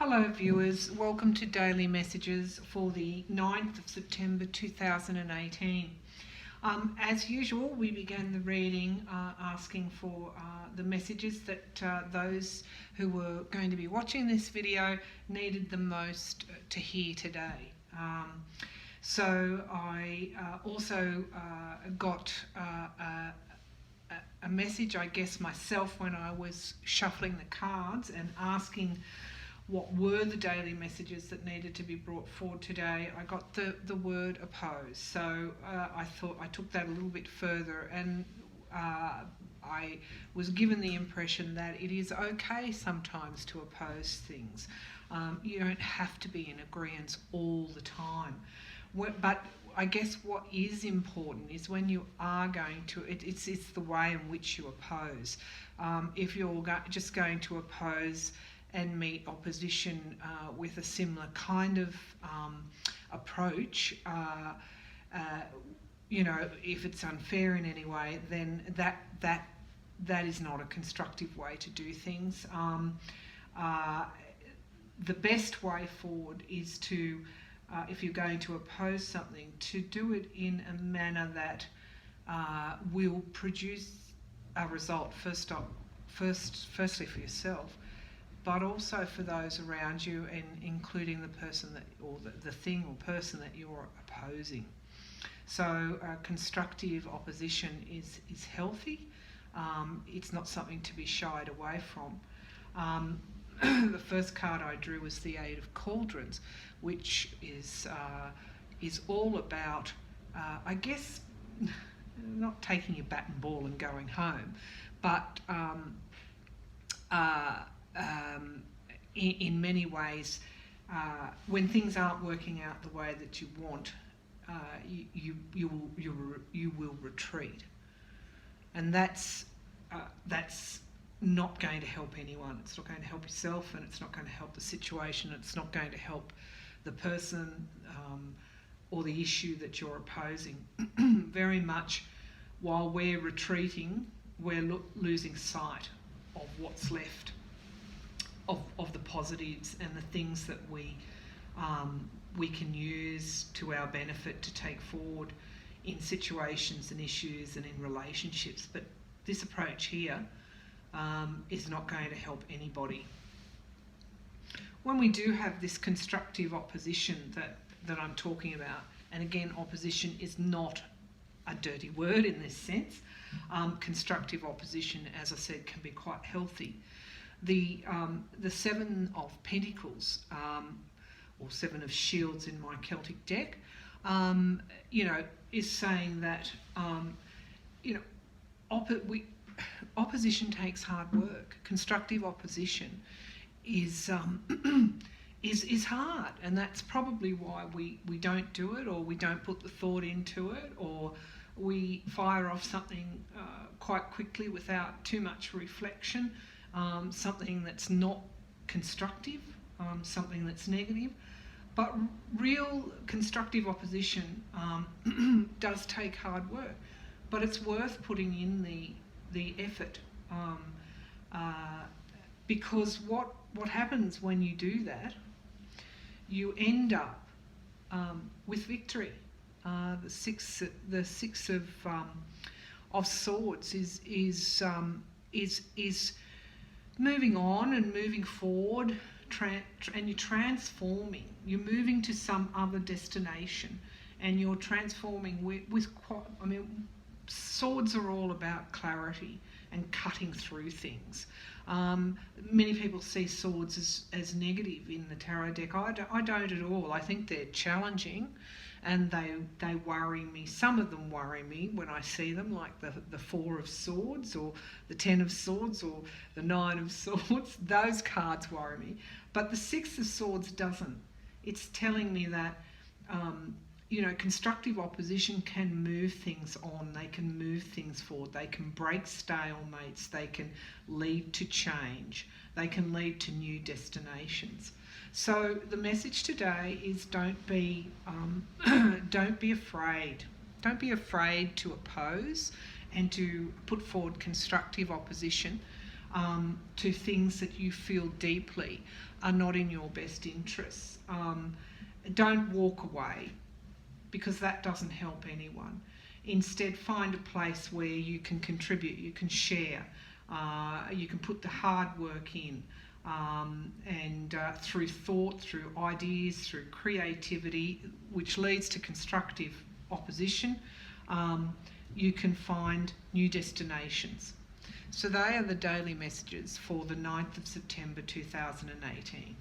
Hello viewers, welcome to Daily Messages for the 9th of September 2018. As usual, we began the reading asking for the messages that those who were going to be watching this video needed the most to hear today. So I also got a message, I guess, myself when I was shuffling the cards and asking what were the daily messages that needed to be brought forward today. I got the word oppose. So I thought I took that a little bit further, and I was given the impression that it is okay sometimes to oppose things. You don't have to be in agreement all the time. But I guess what is important is when you are going to, it's the way in which you oppose. If you're just going to oppose and meet opposition with a similar kind of approach, if it's unfair in any way, then that is not a constructive way to do things. The best way forward is to, if you're going to oppose something, to do it in a manner that will produce a result firstly for yourself, but also for those around you, and including the person that, or the thing or person that you're opposing. So constructive opposition is healthy. It's not something to be shied away from. The first card I drew was the Eight of Cauldrons, which is all about, I guess, not taking your bat and ball and going home, but in many ways, when things aren't working out the way that you want, you will retreat, and that's not going to help anyone. It's not going to help yourself, and it's not going to help the situation. It's not going to help the person or the issue that you're opposing. Very much, while we're retreating, we're losing sight of what's left, of the positives and the things that we can use to our benefit to take forward in situations and issues and in relationships. But this approach here is not going to help anybody. When we do have this constructive opposition that I'm talking about, and again, opposition is not a dirty word in this sense. Constructive opposition, as I said, can be quite healthy. The Seven of Pentacles, or Seven of Shields in my Celtic deck, is saying that opposition takes hard work. Constructive opposition is hard, and that's probably why we don't do it, or we don't put the thought into it, or we fire off something quite quickly without too much reflection, something that's not constructive, something that's negative. But real constructive opposition does take hard work, but it's worth putting in the effort, because what happens when you do that, you end up with victory. The six of Swords is moving on and moving forward, and you're transforming. You're moving to some other destination, and you're transforming with swords are all about clarity and cutting through things. Many people see swords as negative in the tarot deck. I don't at all. I think they're challenging, and they worry me. Some of them worry me when I see them, like the Four of Swords, or the Ten of Swords, or the Nine of Swords. Those cards worry me. But the Six of Swords doesn't. It's telling me that constructive opposition can move things on, they can move things forward, they can break stalemates, they can lead to change, they can lead to new destinations. So the message today is don't be afraid. Don't be afraid to oppose and to put forward constructive opposition. to things that you feel deeply are not in your best interests. Don't walk away, because that doesn't help anyone. Instead, find a place where you can contribute, you can share, you can put the hard work in, and through thought, through ideas, through creativity, which leads to constructive opposition, you can find new destinations. So they are the daily messages for the 9th of September 2018.